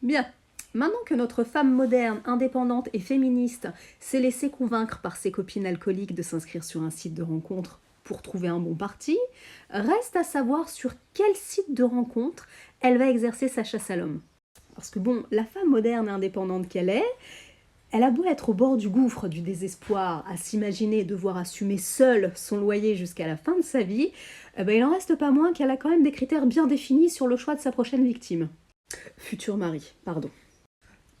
Bien, maintenant que notre femme moderne, indépendante et féministe s'est laissée convaincre par ses copines alcooliques de s'inscrire sur un site de rencontre pour trouver un bon parti, reste à savoir sur quel site de rencontre elle va exercer sa chasse à l'homme. Parce que bon, la femme moderne et indépendante qu'elle est, elle a beau être au bord du gouffre du désespoir, à s'imaginer devoir assumer seule son loyer jusqu'à la fin de sa vie, il n'en reste pas moins qu'elle a quand même des critères bien définis sur le choix de sa prochaine victime. Futur mari, pardon.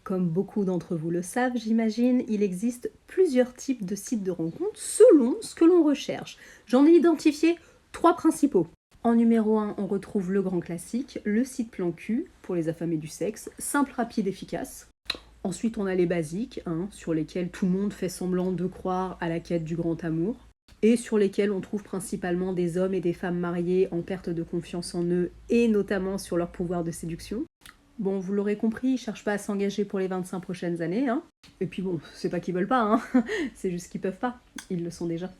Comme beaucoup d'entre vous le savent, j'imagine, il existe plusieurs types de sites de rencontres selon ce que l'on recherche. J'en ai identifié 3 principaux. En numéro 1, on retrouve le grand classique, le site plan cul, pour les affamés du sexe, simple, rapide, efficace. Ensuite, on a les basiques, sur lesquels tout le monde fait semblant de croire à la quête du grand amour, et sur lesquels on trouve principalement des hommes et des femmes mariés en perte de confiance en eux, et notamment sur leur pouvoir de séduction. Bon, vous l'aurez compris, ils cherchent pas à s'engager pour les 25 prochaines années, Et puis bon, c'est pas qu'ils veulent pas, C'est juste qu'ils peuvent pas. Ils le sont déjà.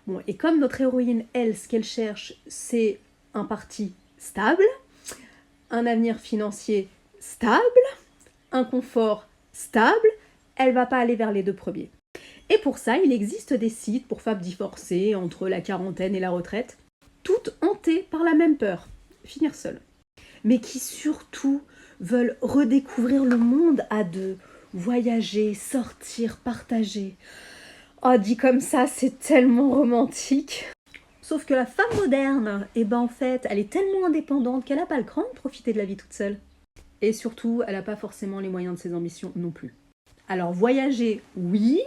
Bon, et comme notre héroïne, elle, ce qu'elle cherche, c'est un parti stable, un avenir financier stable, un confort stable, elle va pas aller vers les 2 premiers. Et pour ça, il existe des sites pour femmes divorcées entre la quarantaine et la retraite, toutes hantées par la même peur, finir seule. Mais qui surtout veulent redécouvrir le monde à deux, voyager, sortir, partager. Oh, dit comme ça, c'est tellement romantique. Sauf que la femme moderne, en fait, elle est tellement indépendante qu'elle n'a pas le cran de profiter de la vie toute seule. Et surtout, elle n'a pas forcément les moyens de ses ambitions non plus. Alors voyager, oui,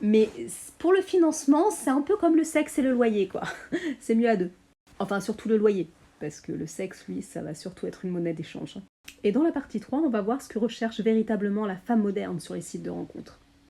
mais pour le financement, c'est un peu comme le sexe et le loyer, quoi. C'est mieux à deux. Enfin, surtout le loyer, parce que le sexe, lui, ça va surtout être une monnaie d'échange. Et dans la partie 3, on va voir ce que recherche véritablement la femme moderne sur les sites de rencontres.